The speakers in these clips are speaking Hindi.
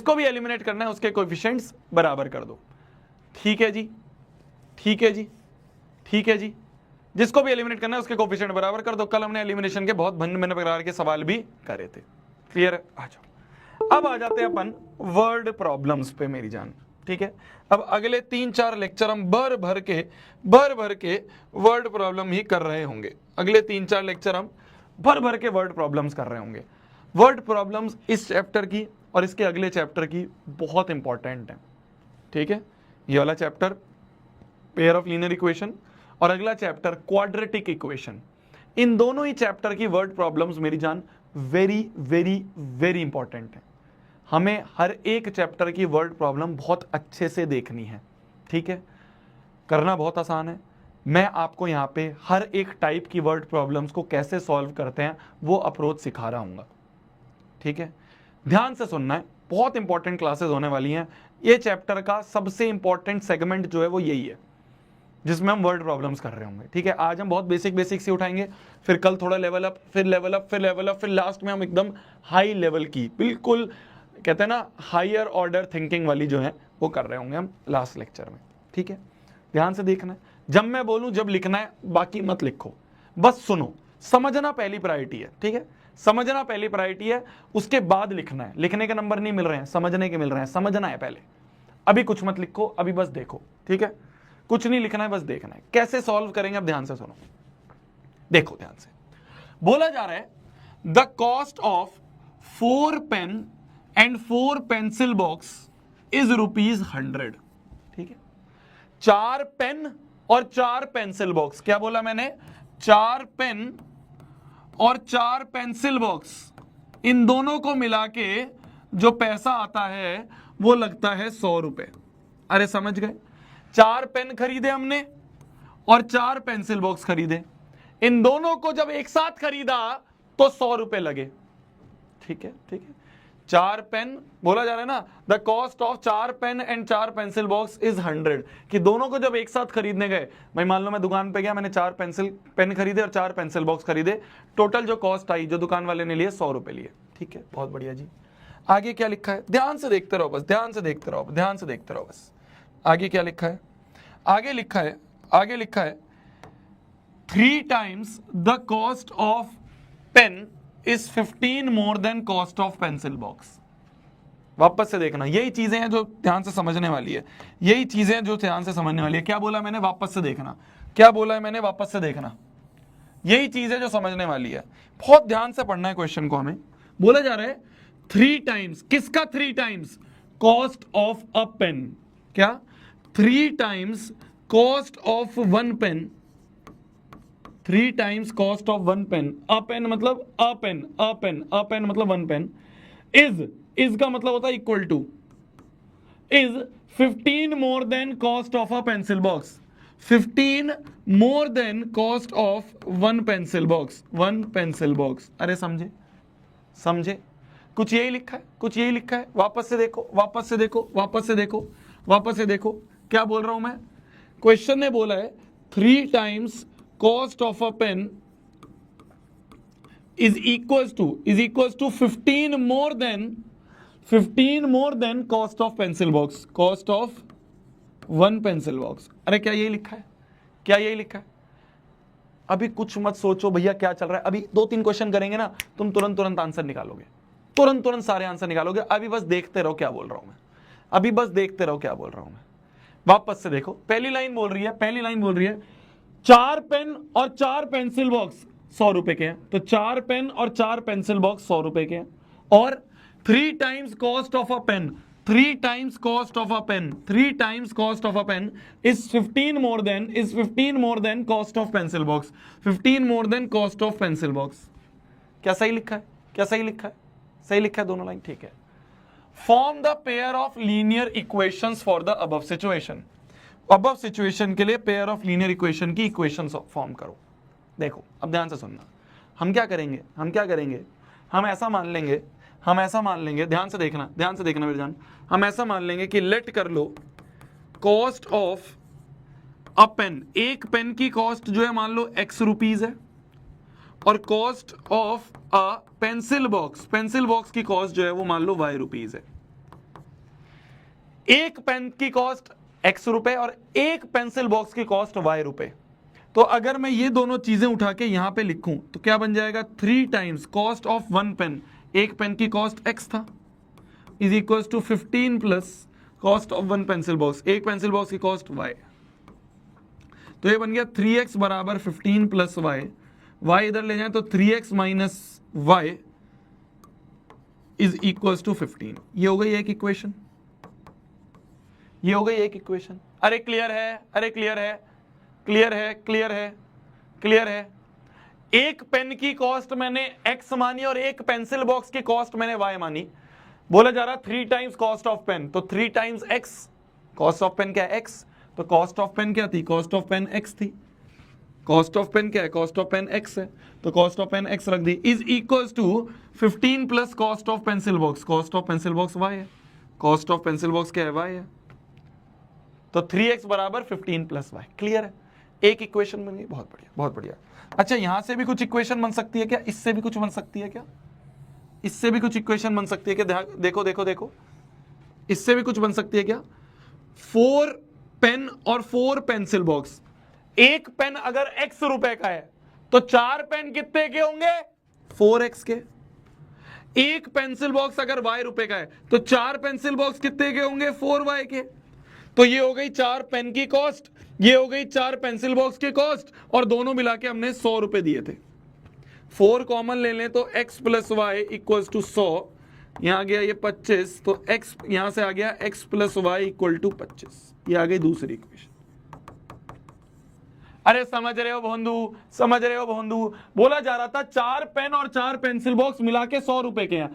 जिसको भी एलिमिनेट करना है उसके कोएफिशिएंट्स बराबर कर दो। ठीक है जी, ठीक है जी, ठीक है जी, जिसको भी एलिमिनेट करना है उसके कोएफिशिएंट बराबर कर दो। कल हमने एलिमिनेशन के बहुत भिन्न भिन्न प्रकार के सवाल भी करे थे। क्लियर है? आ जाओ, अब आ जाते हैं अपन वर्ड प्रॉब्लम्स पे मेरी जान। ठीक है, अब अगले 3-4 लेक्चर हम भर भर के वर्ड प्रॉब्लम ही कर रहे होंगे। अगले 3-4 लेक्चर हम भर भर के वर्ड प्रॉब्लम्स कर रहे होंगे। वर्ड प्रॉब्लम्स इस चैप्टर की और इसके अगले चैप्टर की बहुत इंपॉर्टेंट है। ठीक है, ये वाला chapter pair of linear equation और अगला चैप्टर क्वाड्रेटिक इक्वेशन, इन दोनों ही चैप्टर की वर्ड प्रॉब्लम्स मेरी जान वेरी वेरी वेरी इंपॉर्टेंट है। हमें हर एक चैप्टर की वर्ड प्रॉब्लम बहुत अच्छे से देखनी है। ठीक है, करना बहुत आसान है। मैं आपको यहाँ पे हर एक टाइप की वर्ड प्रॉब्लम्स को कैसे सॉल्व करते हैं वो अप्रोच सिखा रहा हूँगा। ठीक है, ध्यान से सुनना है, बहुत इंपॉर्टेंट क्लासेस होने वाली हैं। ये चैप्टर का सबसे इंपॉर्टेंट सेगमेंट जो है वो यही है जिसमें हम वर्ड प्रॉब्लम्स कर रहे होंगे। ठीक है, आज हम बहुत बेसिक से उठाएंगे, फिर कल थोड़ा लेवल अप, फिर लेवल अप, फिर लेवल अप, फिर लास्ट में हम एकदम हाई लेवल की, बिल्कुल कहते हैं ना हायर ऑर्डर थिंकिंग वाली जो है वो कर रहे होंगे हम लास्ट लेक्चर में। ठीक है, ध्यान से देखना है, जब मैं बोलूं जब लिखना है, बाकी मत लिखो, बस सुनो। समझना पहली प्रायोरिटी है। ठीक है, समझना पहली प्रायोरिटी है, उसके बाद लिखना है। लिखने के नंबर नहीं मिल रहे हैं, समझने के मिल रहे हैं। समझना है पहले, अभी कुछ मत लिखो, अभी बस देखो। ठीक है, कुछ नहीं लिखना है, बस देखना है। कैसे सॉल्व करेंगे अब ध्यान से सुनो, देखो ध्यान से। बोला जा रहा है the cost of 4 pen and 4 pencil box is ₹100। ठीक है, 4 पेन और 4 पेंसिल बॉक्स, क्या बोला मैंने? 4 पेन और 4 पेंसिल बॉक्स, इन दोनों को मिला के जो पैसा आता है वो लगता है ₹100। अरे समझ गए? 4 पेन खरीदे हमने और 4 पेंसिल बॉक्स खरीदे, इन दोनों को जब एक साथ खरीदा तो ₹100 लगे। ठीक है, ठीक है, 4 पेन, बोला जा रहा है ना the cost of 4 pen and 4 pencil box is 100, कि दोनों को जब एक साथ खरीदने गए, भाई मान लो मैं दुकान पे गया, मैंने 4 पेन खरीदे और 4 पेंसिल बॉक्स खरीदे, टोटल जो कॉस्ट आई जो दुकान वाले ने लिए ₹100 लिए। ठीक है, बहुत बढ़िया जी। आगे क्या लिखा है? ध्यान से देखते रहो बस, ध्यान से देखते रहो, ध्यान से देखते रहो बस। आगे क्या लिखा है? आगे लिखा है, आगे लिखा है 3 times the cost of pen is 15 more than cost of pencil box। वापस से देखना, यही चीजें हैं जो ध्यान से समझने वाली है, यही चीजें जो ध्यान से समझने वाली है। क्या बोला मैंने? वापस से देखना। क्या बोला है मैंने? वापस से देखना। यही चीजें जो समझने वाली है, बहुत ध्यान से पढ़ना है क्वेश्चन को हमें। बोला जा रहा है 3 times, किसका 3 times? Cost of a pen. क्या? 3 times cost of 1 pen, 3 times cost of 1 pen. A pen मतलब a pen, a pen, a pen मतलब 1 पेन। इज का मतलब होता है equal to, is 15 more than cost of a pencil box, 15 more than cost of 1 pencil box, 1 pencil box. अरे समझे? समझे? कुछ यही लिखा है, कुछ यही लिखा है। वापस से देखो, वापस से देखो, वापस से देखो, वापस से देखो। क्या बोल रहा हूं मैं? क्वेश्चन ने बोला है 3 times cost of a pen is equals to 15 more than cost of pencil box, cost of 1 pencil box। अरे क्या यही लिखा है? क्या यही लिखा है? अभी कुछ मत सोचो भैया क्या चल रहा है, अभी 2-3 क्वेश्चन करेंगे ना, तुम तुरंत आंसर निकालोगे, तुरंत सारे आंसर निकालोगे। अभी बस देखते रहो क्या बोल रहा हूं मैं, अभी बस देखते रहो क्या बोल रहा हूं मैं। वापस से देखो, पहली लाइन बोल रही है, पहली लाइन बोल रही है 4 पेन और 4 पेंसिल बॉक्स ₹100 के हैं, तो 4 पेन और 4 पेंसिल बॉक्स ₹100 के हैं। और 3 times cost of a pen, 3 times cost of a pen, 3 times cost of a pen is 15 more than cost of pencil box, 15 more than cost of pencil box. क्या सही लिखा है? क्या सही लिखा है? सही लिखा है दोनों लाइन। ठीक है, form the pair of linear equations for the above situation. Above situation के लिए पेयर ऑफ लीनियर इक्वेशन की इक्वेशन फॉर्म करो। देखो अब ध्यान से सुनना, हम क्या करेंगे, हम क्या करेंगे, हम ऐसा मान लेंगे, हम ऐसा मान लेंगे, ध्यान से देखना, ध्यान से देखना मेरे जान, हम ऐसा मान लेंगे कि लेट कर लो कॉस्ट ऑफ अ पेन, एक पेन की कॉस्ट जो है मान लो X रुपीज है, और cost of a pencil box, pencil box की कॉस्ट जो है वो मान लो Y रुपीज है। एक पेन की कॉस्ट x रुपए और एक पेंसिल बॉक्स की कॉस्ट y रुपए। तो अगर मैं ये दोनों चीजें उठा के यहां पे लिखूं तो क्या बन जाएगा, 3 times cost of one pen, एक पेन की कॉस्ट x था, is equal to 15 plus cost of one pencil box, एक पेंसिल बॉक्स की कॉस्ट y। तो ये बन गया 3x बराबर 15 प्लस y, y इधर ले जाए तो 3x minus y is equal to 15। ये हो गई एक इक्वेशन, ये हो गई एक इक्वेशन। अरे क्लियर है, अरे क्लियर है, क्लियर है, क्लियर है, क्लियर है। एक पेन की कॉस्ट मैंने x मानी और एक पेंसिल बॉक्स की कॉस्ट मैंने y मानी। बोला जा रहा 3 टाइम्स कॉस्ट ऑफ पेन, तो 3 times x, cost of pen क्या है x, तो कॉस्ट ऑफ पेन क्या थी, कॉस्ट ऑफ पेन x थी। कॉस्ट ऑफ पेन क्या है, कॉस्ट ऑफ पेन x है, तो कॉस्ट ऑफ पेन x रख दी, is equal to 15 plus cost of pencil box, cost of pencil box y है, कॉस्ट ऑफ पेंसिल बॉक्स क्या है, y है। तो 3x बराबर 15 प्लस y। क्लियर है, एक इक्वेशन बन गई, बहुत बढ़िया, बहुत बढ़िया। अच्छा, यहां से भी कुछ इक्वेशन बन सकती है क्या, इससे भी कुछ बन सकती है क्या, इससे भी कुछ इक्वेशन बन सकती है क्या, देखो देखो देखो, इससे भी कुछ बन सकती है क्या। 4 पेन और 4 पेंसिल बॉक्स, एक पेन अगर x रुपए का है तो 4 पेन कितने के होंगे, 4x के। एक पेंसिल बॉक्स अगर y रुपए का है तो 4 पेंसिल बॉक्स कितने के होंगे, 4y के। तो ये हो गई 4 पेन की कॉस्ट, ये हो गई 4 पेंसिल बॉक्स की कॉस्ट, और दोनों मिला के हमने 100 रुपए दिए थे। 4 कॉमन ले लें तो x plus y equal to 100, यहां आ गया ये 25, तो x यहां से आ गया x plus y equal to 25। ये आ गई दूसरी इक्वेशन। अरे समझ रहे हो बंधु, समझ रहे हो बंधु। बोला जा रहा था 4 पेन और 4 पेंसिल बॉक्स मिला के 100 रुपए के हैं।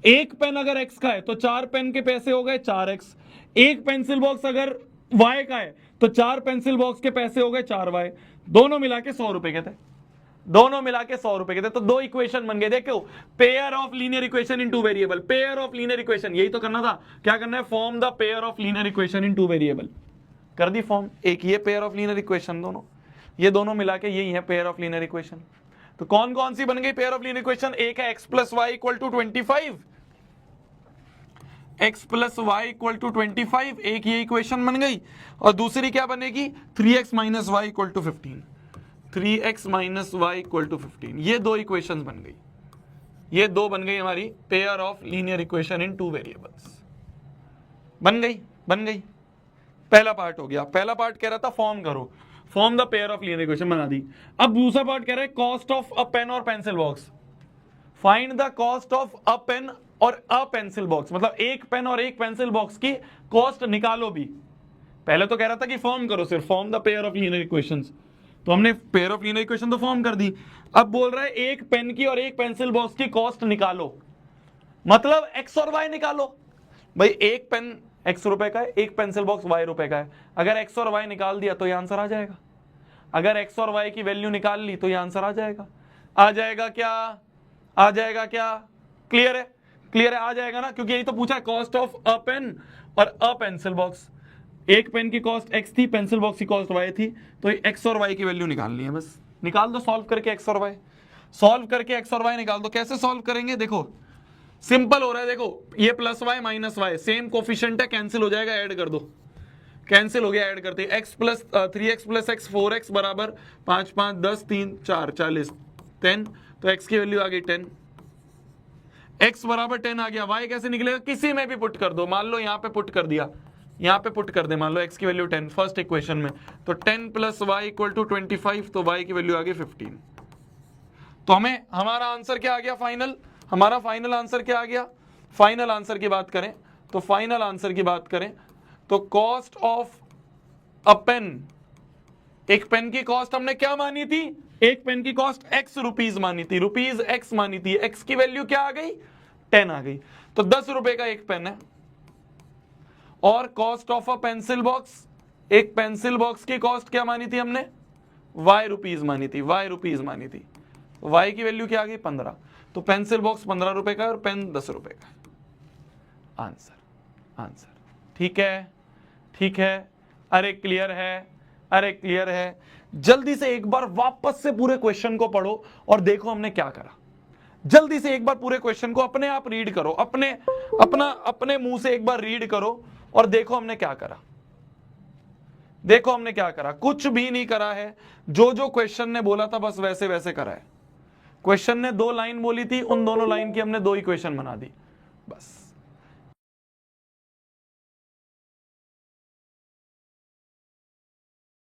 एक पेन अगर x का है तो 4 पेन के पैसे हो गए 4x, एक पेंसिल बॉक्स अगर y का है तो 4 पेंसिल बॉक्स के पैसे हो गए 4y, दोनों मिला के 100 रुपए के थे, दोनों मिला के 100 रुपए के थे। तो दो इक्वेशन बन गए। देखो, pair of linear equation in two variable, pair of linear equation, यही तो करना था। क्या करना है, form the pair of linear equation in two variable. कर दी फॉर्म, एक ये पेयर ऑफ लीनियर इक्वेशन, दोनों ये दोनों मिला के यही है पेयर ऑफ लीनियर इक्वेशन। तो कौन कौन सी बन गई पेयर ऑफ लीनियर इक्वेशन, एक है x plus y equal to 25, x plus y equal to 25, एक ये इक्वेशन बन गई, और दूसरी क्या बनेगी, 3x minus y equal to 15, 3x minus y equal to 15। ये दो इक्वेशंस बन गई, ये दो बन गई हमारी pair of linear equation in two variables. बन गई, बन गई। पहला पार्ट हो गया। पहला पार्ट कह रहा था फॉर्म करो, form the pair of linear equation, बना दी। अब दूसरा पार्ट कह रहा है कॉस्ट ऑफ अ पेन और pencil box, find the cost of a pen और अ पेंसिल बॉक्स, मतलब एक पेन और एक पेंसिल बॉक्स की कॉस्ट निकालो भी। पहले तो कह रहा था कि फॉर्म करो, सिर्फ form the pair of linear equations, तो हमने पेयर ऑफ लीनियर इक्वेशन तो फॉर्म कर दी। अब बोल रहा है एक पेन की और एक पेंसिल बॉक्स की कॉस्ट निकालो, मतलब x और y निकालो। भाई एक पेन x रुपए का है, एक पेंसिल बॉक्स y रुपए का है। अगर x और y निकाल दिया तो ये आंसर आ जाएगा। अगर x और y की वैल्यू निकाल ली तो ये आंसर आ जाएगा। आ जाएगा क्या, आ जाएगा क्या, क्लियर है, क्लियर है, आ जाएगा ना, क्योंकि यही तो पूछा है कॉस्ट ऑफ अ पेन और अ पेंसिल बॉक्स। एक पेन की कॉस्ट x थी, पेंसिल बॉक्स की कॉस्ट y थी, तो x और y की वैल्यू निकालनी है, बस निकाल दो सॉल्व करके x और y, सॉल्व करके x और y निकाल दो। कैसे सॉल्व करेंगे, देखो सिंपल हो रहा है। देखो ये plus y minus y same coefficient है, कैंसिल हो जाएगा, ऐड कर दो, कैंसिल हो गया, ऐड करते हैं। x plus 3x plus x 4x बराबर 5 5 10 3 4 40 10, तो x की वैल्यू आ गई 10, x बराबर 10 आ गया। y कैसे निकलेगा, किसी में भी पुट कर दो, मान लो यहाँ पे पुट कर दिया, यहाँ पे पुट कर दे, मान लो x की वैल्यू 10 फर्स्ट इक्वेशन में, तो 10 प्लस वाई इक्वल टू 25, तो y की वैल्यू आ गई 15। तो हमें हमारा आंसर क्या आ गया फाइनल, हमारा फाइनल आंसर क्या आ गया। फाइनल आंसर की बात करें तो फाइनल आंसर की बात करें तो कॉस्ट ऑफ अ पेन, एक पेन की कॉस्ट हमने क्या मानी थी, एक पेन की कॉस्ट x रुपीज मानी थी, रुपीज x मानी थी, x की वैल्यू क्या आ गई 10 आ गई, तो 10 रुपए का एक पेन है। और cost of a pencil box, एक पेंसिल बॉक्स की कॉस्ट क्या मानी थी हमने, y रुपीज मानी थी, y रुपीज मानी थी, y की वैल्यू क्या आ गई 15, तो पेंसिल बॉक्स 15 रुपए का और पेन 10 रुपए का। आंसर, आंसर ठीक है, ठीक है। अरे क्लियर है, अरे क्लियर है। जल्दी से एक बार वापस से पूरे क्वेश्चन को पढ़ो और देखो हमने क्या करा। जल्दी से एक बार पूरे क्वेश्चन को अपने आप रीड करो, अपने मुंह से एक बार रीड करो और देखो हमने क्या करा, देखो हमने क्या करा, कुछ भी नहीं करा है, जो जो क्वेश्चन ने बोला था बस वैसे वैसे करा है। क्वेश्चन ने 2 लाइन बोली थी, उन दोनों लाइन की हमने 2 इक्वेशन बना दी, बस